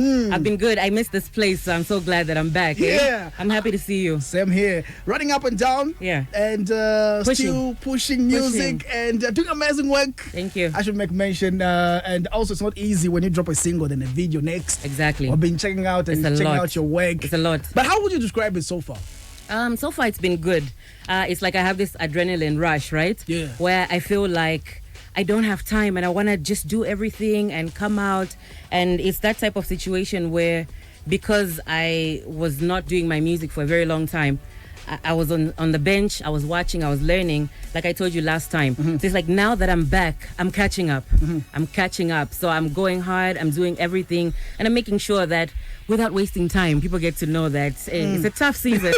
I've been good. I missed this place, so I'm so glad that I'm back. Yeah. I'm happy to see you. Same here. Running up and down. Yeah. And still pushing music and doing amazing work. Thank you. I should make mention. And also, it's not easy when you drop a single, then a video next. Exactly. I've been checking out your work. It's a lot. But how would you describe it so far? So far, it's been good. It's like I have this adrenaline rush, right? Yeah. Where I feel like I don't have time and I want to just do everything and come out. And it's that type of situation where, because I was not doing my music for a very long time, I was on the bench, I was watching, I was learning, like I told you last time. So it's like now that I'm back, I'm catching up. I'm catching up. So I'm going hard, I'm doing everything, and I'm making sure that without wasting time, people get to know that it's a tough season.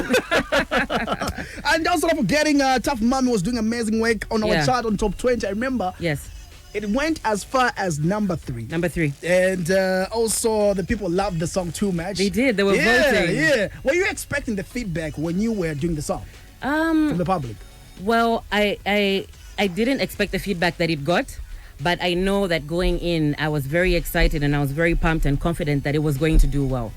And also not forgetting, Tough Mommy was doing amazing work on our chart on top 20. I remember. Yes. It went as far as number 3. Number 3. And also the people loved the song too much. They did. They were voting. Yeah. Were you expecting the feedback when you were doing the song from the public? Well, I didn't expect the feedback that it got, but I know that going in, I was very excited and I was very pumped and confident that it was going to do well.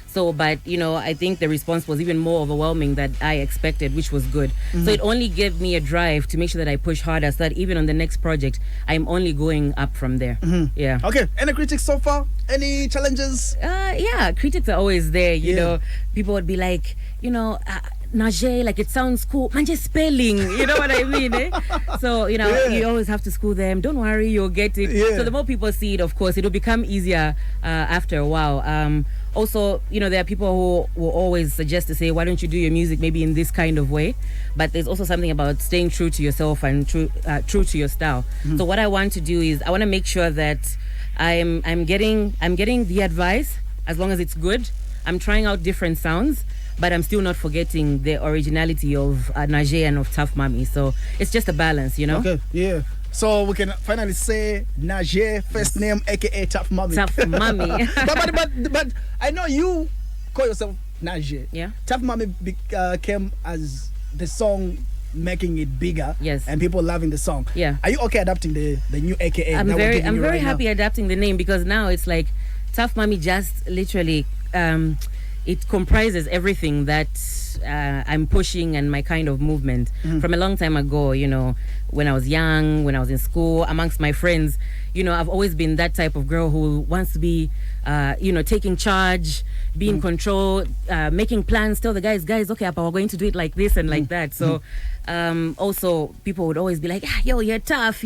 So, but, I think the response was even more overwhelming than I expected, which was good. So it only gave me a drive to make sure that I push harder so that even on the next project, I'm only going up from there. Yeah. Okay. Any critics so far? Any challenges? Yeah, critics are always there. You know, people would be like, Narjeh, like it sounds cool. Man, just spelling, you know what I mean? So, you always have to school them. Don't worry, you'll get it. Yeah. So the more people see it, of course, it'll become easier after a while. Also, there are people who will always suggest to say, why don't you do your music maybe in this kind of way? But there's also something about staying true to yourself and true to your style. So what I want to do is I want to make sure that I'm getting the advice as long as it's good. I'm trying out different sounds, but I'm still not forgetting the originality of Narjeh and of Tough Mommy. So it's just a balance, Okay, yeah. So we can finally say Narjeh, first name, aka Tough Mommy. Tough Mommy. but I know you call yourself Narjeh. Yeah. Tough Mommy came as the song making it bigger. Yes. And people loving the song. Yeah. Are you okay adapting the new aka? I'm very happy adapting the name, because now it's like Tough Mommy just literally it comprises everything that I'm pushing and my kind of movement from a long time ago. When I was young, when I was in school, amongst my friends, I've always been that type of girl who wants to be, taking charge, be in control, making plans, tell the guys, okay, Appa, we're going to do it like this and like that. So also people would always be like, yo, you're tough.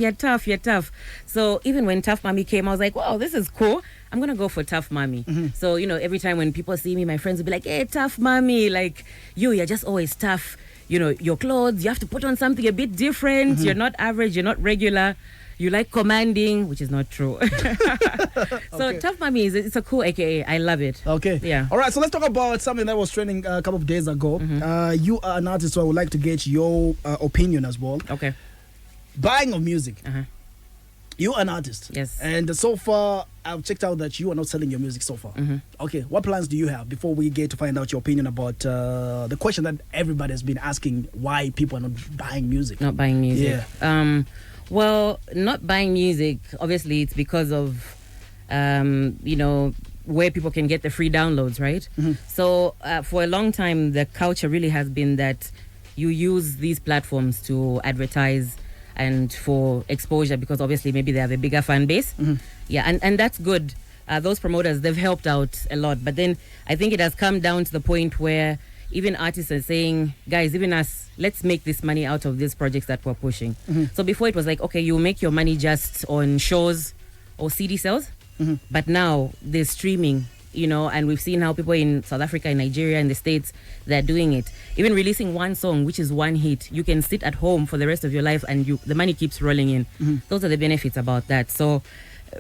So even when Tough Mommy came, I was like, wow, this is cool. I'm going to go for Tough Mommy. So, every time when people see me, my friends will be like, hey, Tough Mommy, like, you're just always tough. Your clothes, you have to put on something a bit different. You're not average, you're not regular. You like commanding, which is not true. So Tough Mommy, it's a cool AKA. I love it. Okay. Yeah. All right, so let's talk about something that was trending a couple of days ago. You are an artist, so I would like to get your opinion as well. Okay. Buying of music. You're an artist. Yes. And so far, I've checked out that you are not selling your music so far. Okay. What plans do you have before we get to find out your opinion about the question that everybody has been asking, why people are not buying music? Not buying music. Yeah. Well, not buying music, obviously, it's because of, where people can get the free downloads, right? So for a long time, the culture really has been that you use these platforms to advertise and for exposure, because obviously maybe they have a bigger fan base. Yeah, and that's good. Those promoters, they've helped out a lot. But then I think it has come down to the point where even artists are saying, guys, even us, let's make this money out of these projects that we're pushing. So before it was like, okay, you make your money just on shows or CD sales. But now there's streaming, and we've seen how people in South Africa, in Nigeria, in the States, they're doing it. Even releasing one song, which is one hit, you can sit at home for the rest of your life and the money keeps rolling in. Those are the benefits about that. So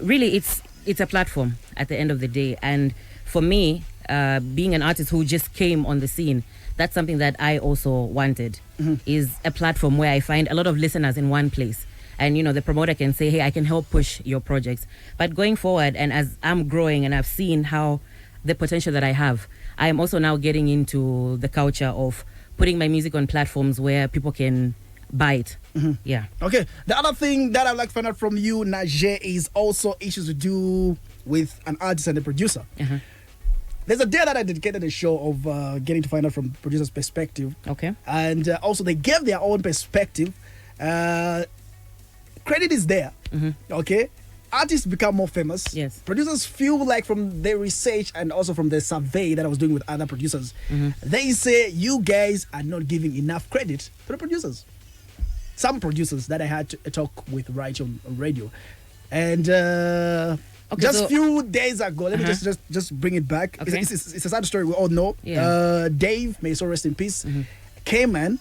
really, it's a platform at the end of the day. And for me, being an artist who just came on the scene, that's something that I also wanted, is a platform where I find a lot of listeners in one place. And, the promoter can say, hey, I can help push your projects. But going forward, and as I'm growing and I've seen how the potential that I have, I'm also now getting into the culture of putting my music on platforms where people can buy it. Yeah. Okay. The other thing that I'd like to find out from you, Narjeh, is also issues to do with an artist and a producer. There's a day that I dedicated a show of getting to find out from producer's perspective. Okay. And also they gave their own perspective. Credit is there. Okay. Artists become more famous. Yes. Producers feel like from their research and also from the survey that I was doing with other producers, they say you guys are not giving enough credit to the producers. Some producers that I had to talk with right on radio. And few days ago, let me just bring it back. Okay. It's a sad story we all know. Yeah. Dave, may so rest in peace, came in.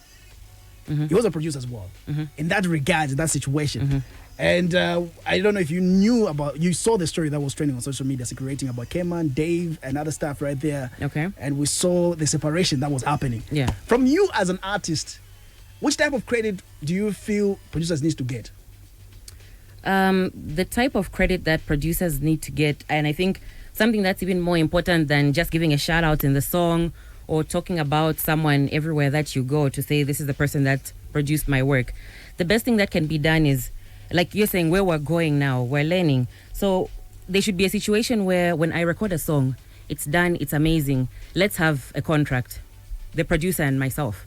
He was a producer as well. In that regard, in that situation. And I don't know if you saw the story that was trending on social media circulating about Cayman, Dave, and other stuff right there. Okay. And we saw the separation that was happening. Yeah. From you as an artist, which type of credit do you feel producers need to get? The type of credit that producers need to get, and I think something that's even more important than just giving a shout out in the song or talking about someone everywhere that you go to say this is the person that produced my work. The best thing that can be done is, like you're saying, where we're going now, we're learning. So there should be a situation where when I record a song, it's done, it's amazing. Let's have a contract, the producer and myself,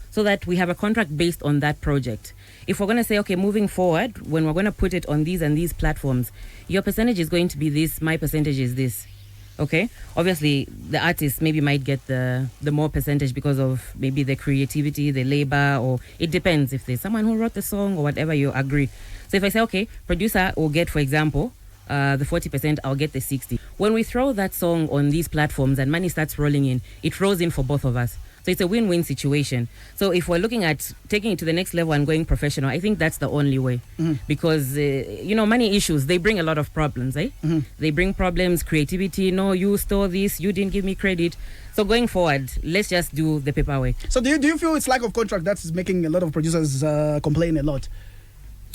so that we have a contract based on that project. If we're going to say, okay, moving forward, when we're going to put it on these and these platforms, your percentage is going to be this, my percentage is this. Okay? Obviously, the artist maybe might get the more percentage because of maybe the creativity, the labor, or it depends if there's someone who wrote the song or whatever, you agree. So if I say, okay, producer will get, for example, the 40%, I'll get the 60%. When we throw that song on these platforms and money starts rolling in, it rolls in for both of us. So it's a win-win situation. So if we're looking at taking it to the next level and going professional, I think that's the only way. Because, money issues, they bring a lot of problems, eh? They bring problems, creativity. No, you stole this, you didn't give me credit. So going forward, let's just do the paperwork. So do you feel it's lack of contract that's making a lot of producers complain a lot?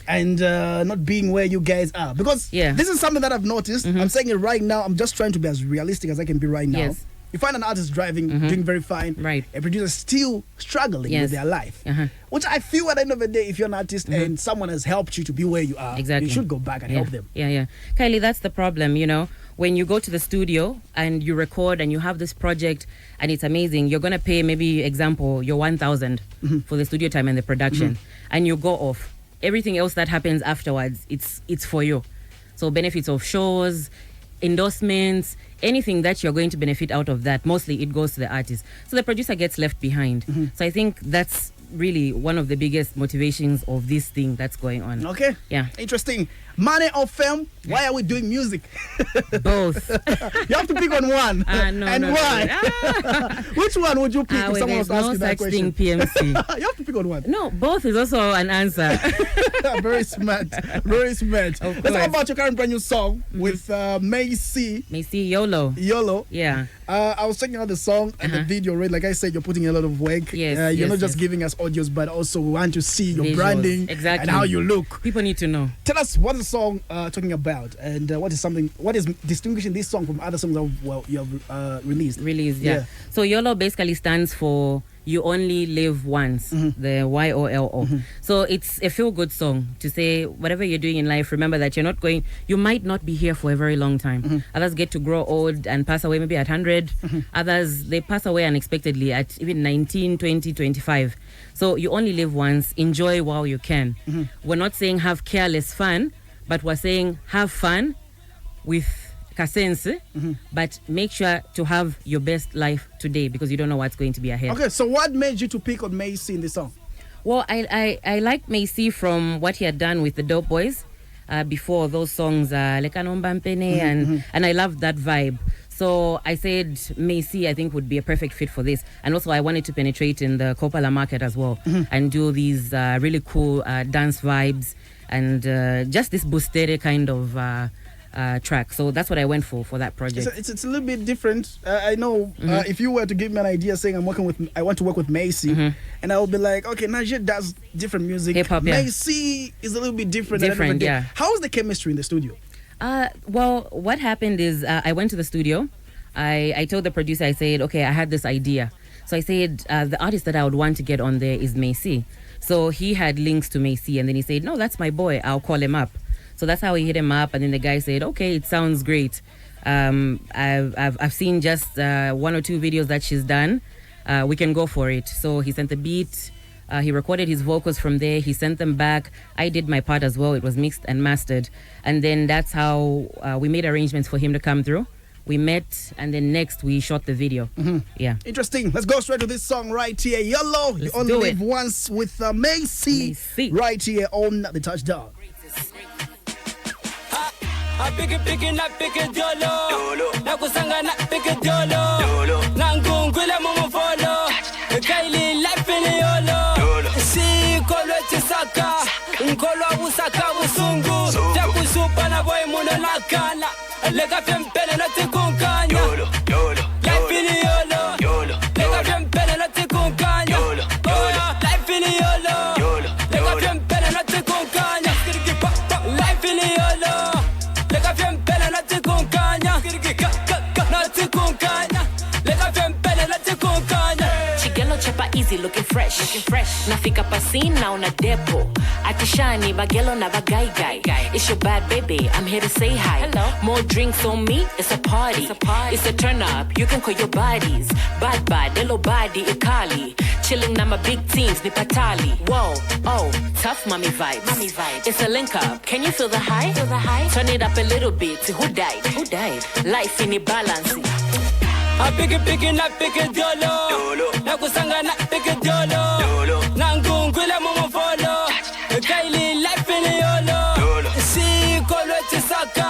And not being where you guys are? Because this is something that I've noticed. I'm saying it right now. I'm just trying to be as realistic as I can be right now. Yes. You find an artist driving, doing very fine. Right. A producer still struggling with their life. Which I feel at the end of the day, if you're an artist and someone has helped you to be where you are, exactly, you should go back and help them. Yeah. Kylie, that's the problem, When you go to the studio and you record and you have this project and it's amazing, you're going to pay maybe, example, your 1,000 for the studio time and the production. And you go off. Everything else that happens afterwards, it's for you. So benefits of shows, endorsements, anything that you're going to benefit out of that, mostly it goes to the artist. So the producer gets left behind. So I think that's really one of the biggest motivations of this thing that's going on. Okay. Yeah. Interesting. Money or fame? Why are we doing music? Both. You have to pick on one. No, and no, why? No. Which one would you pick if someone was asking that question? PMC. You have to pick on one. No, both is also an answer. Very smart. Very smart. Let's talk about your current brand new song with Macy. Macy YOLO. Yeah. I was checking out the song and the video. Right? Like I said, you're putting a lot of work. Yes. You're not just giving us audios, but also we want to see your Visuals. branding Exactly. and how you look. People need to know. Tell us what is the song talking about, and what is distinguishing this song from other songs that you have released? Yeah. So YOLO basically stands for You Only Live Once, the YOLO. So it's a feel-good song to say whatever you're doing in life, remember that you might not be here for a very long time. Others get to grow old and pass away maybe at 100. Others, they pass away unexpectedly at even 19, 20, 25. So you only live once, enjoy while you can. We're not saying have careless fun, but we're saying have fun with kasense, but make sure to have your best life today because you don't know what's going to be ahead. Okay, so what made you to pick on Macy in this song? Well, I like Macy from what he had done with the Dope Boys before those songs, Lekanomba Mpene, and I loved that vibe. So I said Macy, I think, would be a perfect fit for this. And also I wanted to penetrate in the Kopala market as well and do these really cool dance vibes and just this boostere kind of track. So that's what I went for that project. It's a little bit different. I know if you were to give me an idea saying I want to work with Macy, and I would be like, okay, Narjeh does different music. Hip-hop, Macy is a little bit different. Yeah. How is the chemistry in the studio? Well, what happened is I went to the studio. I told the producer, I said, okay, I had this idea. So I said, the artist that I would want to get on there is Macy. So he had links to Macy, and then he said, no, that's my boy. I'll call him up. So that's how we hit him up, and then the guy said, "Okay, it sounds great. I've seen just 1 or 2 videos that she's done. We can go for it." So he sent the beat. He recorded his vocals from there. He sent them back. I did my part as well. It was mixed and mastered, and then that's how we made arrangements for him to come through. We met, and then next we shot the video. Yeah. Interesting. Let's go straight to this song right here. Yellow, you only live once, with Macy right here on The Touchdown. I pick it, not pick it, dolo. Nakusanga, not pick it, dolo. Nangungula, momo follow. Kaili, life in yolo. Si, kolo chisaka. Nkolo usaka, usungu. Taku supa na boy muno nakana. Lega fempele na tikunkanya. Life in yolo. Lega fempele na tikunkanya. Life in yolo. Lega fempele na tikunkanya. Life in yolo. Lega fempele na tikunkanya. Na tikunkanya. Lega fempele na tikunkanya. Chigelo chapa easy, looking fresh. Nafika pasina na una depo. Atishani bagelo na bagay. It's your bad baby, I'm here to say hi. Hello. More drinks on me, it's a party. It's a turn up, you can call your bodies. Bad, little body, ikali. Chilling na my big teams, ni patali. Whoa, oh, tough mommy vibes. It's a link up, can you feel the high? Turn it up a little bit, who died? Life in the balance. I pick it, not pick it, dolo. Nakusanga, not pick it, dolo. Nangungula, momo follow. Kaili, life in yolo. Si, kolo chisaka.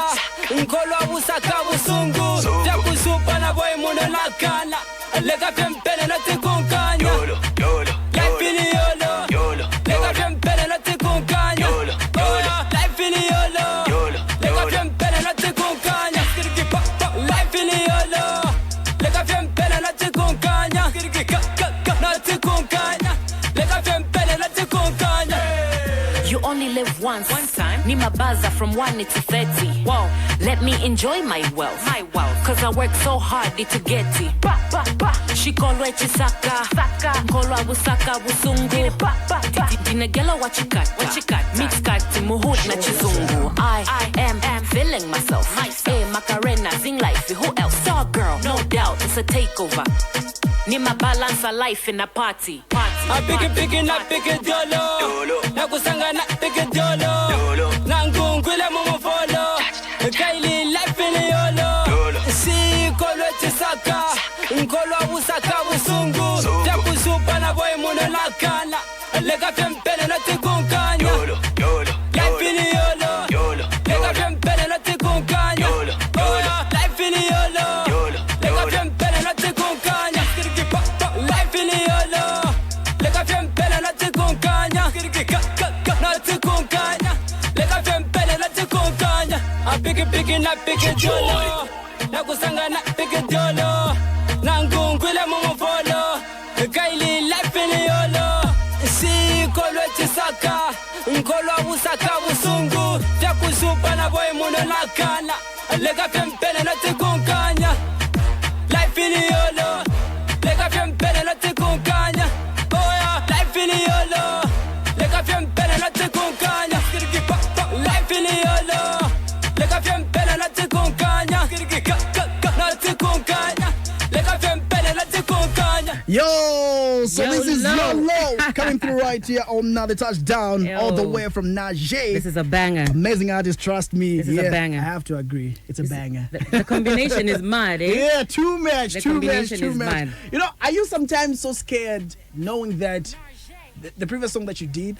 Nkolo usaka, usungu. Taku supa na boy muno nakana. Lega fempele na tikunkanya. Life in yolo. Lega fempele na tikunkanya. Life in yolo. Lega fempele na tikunkanya. Life in yolo. Lega fempele na tikunkanya. Na tikunkanya. Lega fempele na tikunkanya. You only live once. One time. Nima baza from 1 to 30. Whoa, let me enjoy my wealth. Cause I work so hard to get it. Shikolwe chisaka. Nkolo abusaka busungu. Dinegelo wachikata. Mix kati muhud na chizungu. I am feeling myself. Hey, Macarena, sing life. Who else? Star girl, no doubt, it's a takeover. Nima balance a life in a party. I pick it, not pick it, dolo. Nakusanga, not pick it, dolo. Nangungula, momo follow. Kaili, life in yolo. Si, kolo chisaka. Nkolo abusaka, usungu. Taku supa na boy muno nakana. Lega fempele na tikunkanya. Life in yolo. Lega fempele na tikunkanya. Life in yolo. Lega fempele na tikunkanya. Life in yolo. Lega fempele na tikunkanya. Na tikunkanya. Lega fempele na tikunkanya. I pick it, not pick it, dolo. Nakusanga, not pick it, dolo. Nangungule, momo follow. Kaili, life in yolo. Si, kolo chisaka. Nkolo abusaka, usungu. Taku supa na boy muno nakana. Lega fempele na tikunkanya. Life in yolo. Lega fempele na tikunkanya. Life in yolo. Lega fempele na tikunkanya. Life in yolo. Lega fempele na tikunkanya. Na tikunkanya. Lega fempele na tikunkanya. Yo, so this is Yolo coming through right here on The Touchdown, all the way from Narjeh. This is a banger. Amazing artist, trust me. This is a banger. I have to agree. It's a banger. The combination is mad, eh? Yeah, too much. The combination is mad. You know, are you sometimes so scared knowing that the previous song that you did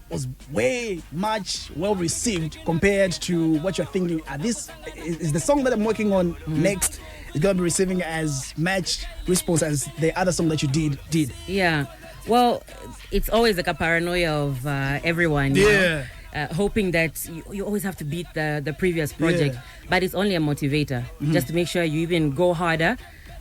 was way much well received compared to what you're thinking? This is the song that I'm working on next. It's going to be receiving as much response as the other song that you did. Yeah. Well, it's always like a paranoia of everyone. You know? Hoping that you always have to beat the previous project. But it's only a motivator. Just to make sure you even go harder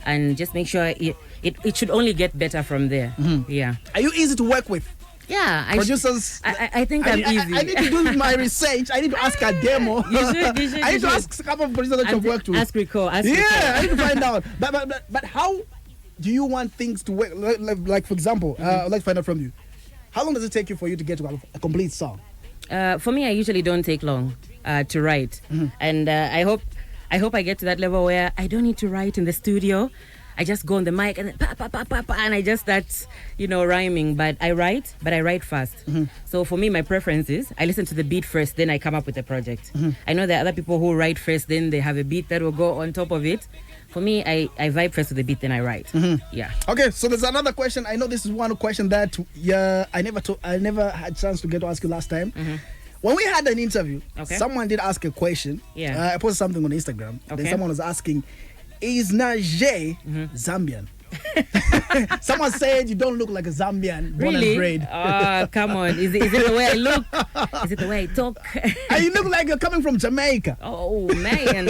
and just make sure it should only get better from there. Yeah. Are you easy to work with? Yeah, producers. I think I'm easy. I need to do my research. I need to ask a demo. You should. I need to ask a couple of producers that you've worked with. Ask Rico. I need to find out. But how do you want things to work? Like for example, I'd like to find out from you. How long does it take you for you to get to a complete song? For me, I usually don't take long to write, and I hope I get to that level where I don't need to write in the studio. I just go on the mic and then pa, pa, pa, pa, pa, and I just start, rhyming. But I write fast. So for me, my preference is I listen to the beat first, then I come up with the project. I know there are other people who write first, then they have a beat that will go on top of it. For me, I vibe first with the beat, then I write. Yeah. Okay, so there's another question. I know this is one question that I never had chance to get to ask you last time. When we had an interview, someone did ask a question. Yeah. I posted something on Instagram. Then someone was asking, is Narjeh Zambian? Someone said you don't look like a Zambian born and Really? bred. Oh, come on. Is it the way I look? Is it the way I talk? And you look like you're coming from Jamaica. Oh, man.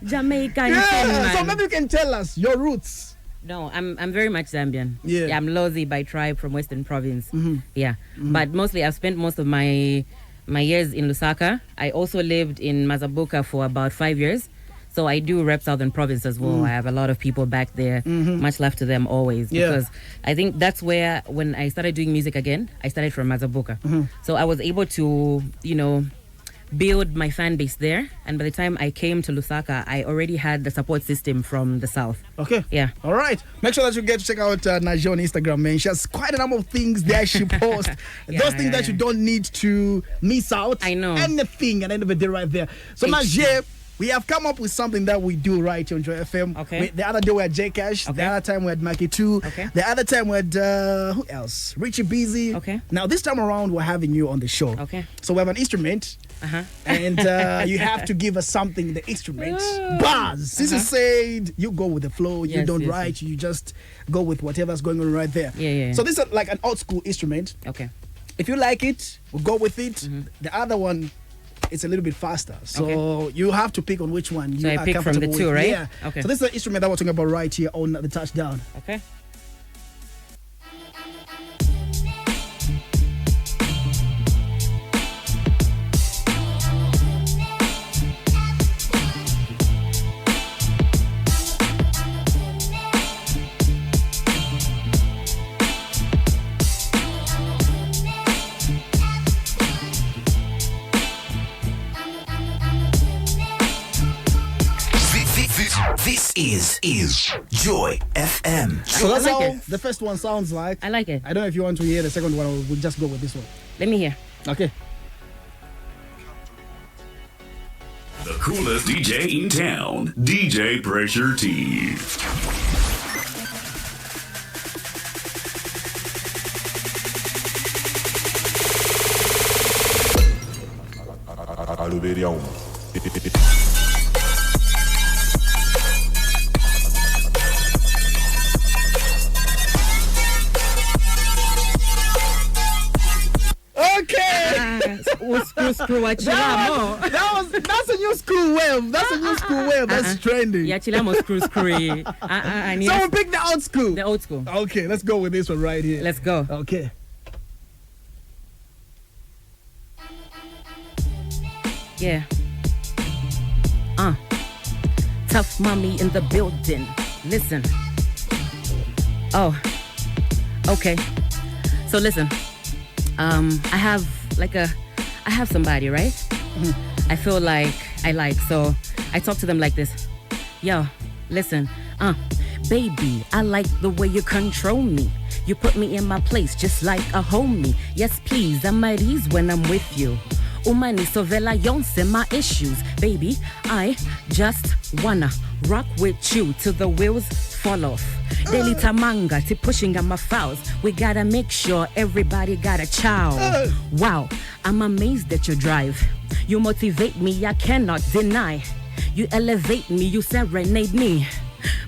Jamaican. Yeah, so maybe you can tell us your roots. No, I'm very much Zambian. Yeah. I'm Lozi by tribe from Western Province. Yeah. But mostly I've spent most of my years in Lusaka. I also lived in Mazabuka for about 5 years. So I do rep Southern Province as well. I have a lot of people back there. Much love to them always. Yeah. Because I think that's where, when I started doing music again, I started from Mazabuka. So I was able to, build my fan base there. And by the time I came to Lusaka, I already had the support system from the South. Okay. Yeah. All right. Make sure that you get to check out Narjeh on Instagram, man. She has quite a number of things there she posts. Those things that you don't need to miss out. I know. Anything at the end of the day right there. So Narjeh, we have come up with something that we do right here on Joy FM. Okay. The other day we had J Cash. Okay. The other time we had Maki 2. Okay. The other time we had, who else? Richie Busy. Okay. Now this time around we're having you on the show. Okay. So we have an instrument. And you have to give us something, the instrument. Buzz. Since you said you go with the flow, you Yes, don't yes, write, you just go with whatever's going on right there. Yeah. So this is like an old school instrument. Okay. If you like it, we'll go with it. The other one, it's a little bit faster. So you have to pick on which one you So I are pick from comfortable the two, with. right? Yeah. Okay. So this is the instrument that we're talking about right here on the touchdown. Okay. This is Joy FM. So that's like how it. the first one sounds like. I like it. I don't know if you want to hear the second one or we'll just go with this one. Let me hear. Okay. The coolest DJ in town, DJ Pressure T. Aluberião. Screw what That's a new school wave. That's a new school wave. That's trending. Yeah, Chilamo screw. So we'll pick the old school. The old school. Okay, let's go with this one right here. Let's go. Okay. Yeah. Tough mommy in the building. Listen. Oh. Okay. So listen. I have somebody, right? I feel like I like. So I talk to them like this. Yo, listen. Baby, I like the way you control me. You put me in my place just like a homie. Yes, please, I'm at ease when I'm with you. Umani sovela yonse my issues. Baby, I just wanna rock with you till the wheels fall off. Daily tamanga to pushing on my fouls. We gotta make sure everybody got a chow. Wow, I'm amazed at your drive. You motivate me, I cannot deny. You elevate me, you serenade me.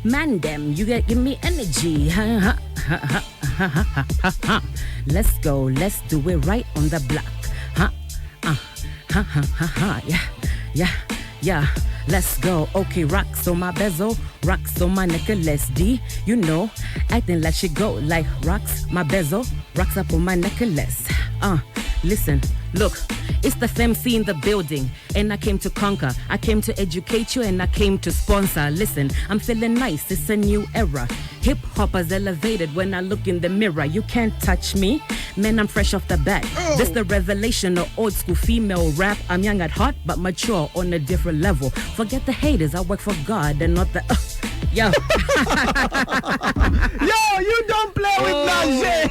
Man, them, you give me energy. Let's go, let's do it right on the block. Yeah. Let's go. Okay, rocks on my bezel, rocks on my necklace. D, you know, acting like she go like rocks my bezel, rocks up on my necklace. Listen, look, it's the FemC in the building, and I came to conquer. I came to educate you, and I came to sponsor. Listen, I'm feeling nice, it's a new era. Hip hop has elevated when I look in the mirror. You can't touch me, man, I'm fresh off the bat. This the revelation of old school female rap. I'm young at heart, but mature on a different level. Forget the haters, I work for God and not the... Yo. Yo, you don't play with Narjeh.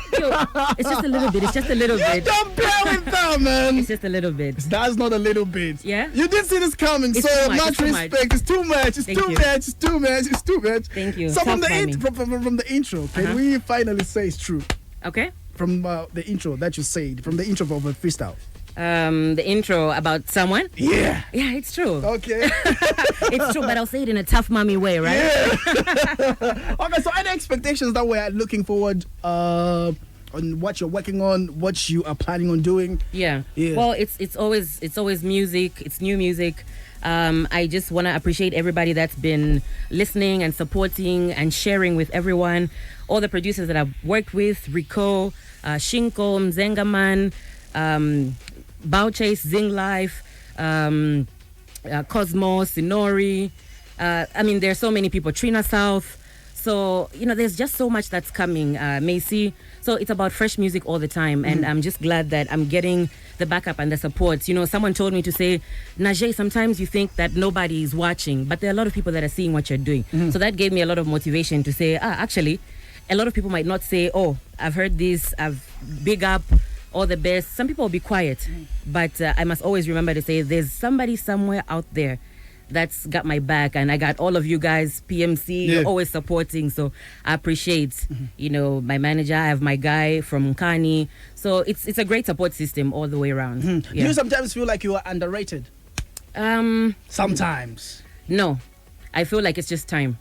It's just a little bit. It's just a little bit. You don't play with that, man. It's just a little bit. That's not a little bit. Yeah? You did see this coming, It's so too much, much it's too much. respect. It's too much. It's Thank too you. much. It's too much. It's too much. Thank you. So from Tough the, timing. from the intro, can we finally say it's true? Okay. From the intro that you said, from the intro of a freestyle. The intro about someone? Yeah. Yeah, it's true. Okay. It's true, but I'll say it in a tough mommy way, right? Yeah. Okay, so any expectations that we're looking forward on what you're working on, what you are planning on doing? Yeah. Yeah. Well, it's always music. It's new music. I just want to appreciate everybody that's been listening and supporting and sharing with everyone. All the producers that I've worked with, Rico, Shinko, Mzengaman, Bauchase, Zing Life, Cosmos, Sinori. I mean, there's so many people. Trina South. So, there's just so much that's coming. Macy. So it's about fresh music all the time. And I'm just glad that I'm getting the backup and the support. Someone told me to say, Narjeh, sometimes you think that nobody is watching, but there are a lot of people that are seeing what you're doing. So that gave me a lot of motivation to say, actually, a lot of people might not say, oh, I've heard this, I've big up, all the best. Some people will be quiet, but I must always remember to say there's somebody somewhere out there that's got my back, and I got all of you guys, PMC, you're always supporting, so I appreciate, my manager. I have my guy from Kani, so it's a great support system all the way around. Do you sometimes feel like you are underrated? Sometimes. No, I feel like it's just time.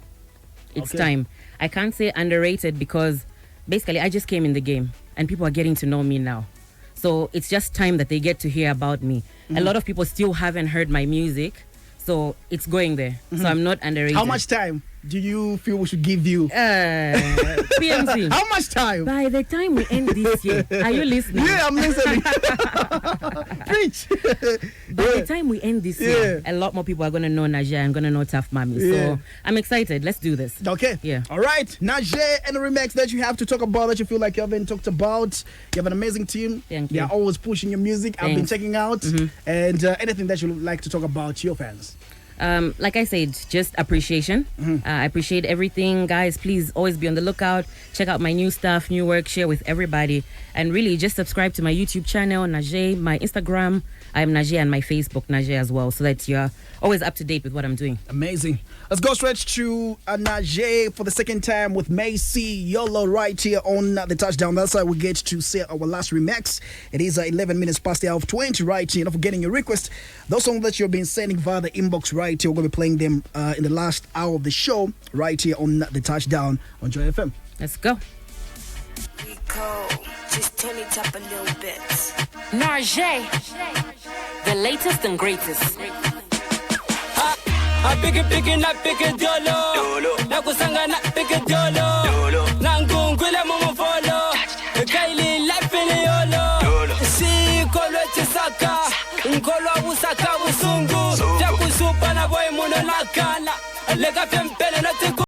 It's time. I can't say underrated because basically I just came in the game and people are getting to know me now. So it's just time that they get to hear about me. A lot of people still haven't heard my music, so it's going there. So I'm not underrated. How much time do you feel we should give you? PMC. How much time? By the time we end this year, are you listening? Yeah, I'm listening. Preach. By the time we end this year, a lot more people are going to know Narjeh and going to know Tough Mommy. So I'm excited. Let's do this. Okay. Yeah. All right. Narjeh, any remix that you have to talk about that you feel like you haven't talked about? You have an amazing team. Thank you. You're always pushing your music. I've been checking out. And anything that you would like to talk about to your fans? Like I said, just appreciation. I appreciate everything. Guys, please always be on the lookout. Check out my new stuff, new work, share with everybody. And really just subscribe to my YouTube channel, Narjeh, my Instagram. I am Narjeh, and my Facebook, Narjeh as well, so that you're always up to date with what I'm doing. Amazing. Let's go straight to Narjeh for the second time with Macy YOLO right here on The Touchdown. That's how we get to say our last remix. It is 11 minutes past the hour of 20 right here. Not forgetting your request. Those songs that you've been sending via the inbox right here, we're going to be playing them in the last hour of the show right here on The Touchdown on Joy FM. Let's go. Rico, just turn it up a little bit. Narjeh, the latest and greatest. I pick it, not pick it, dolo. Nakusanga, not pick it, dolo. Nangungwile mumu follow. Kaili life in yolo. Si kolwe chisaka. Nkolwa usaka usungu. Jakusupa na boy muno nakana. Lega pempele na tiku.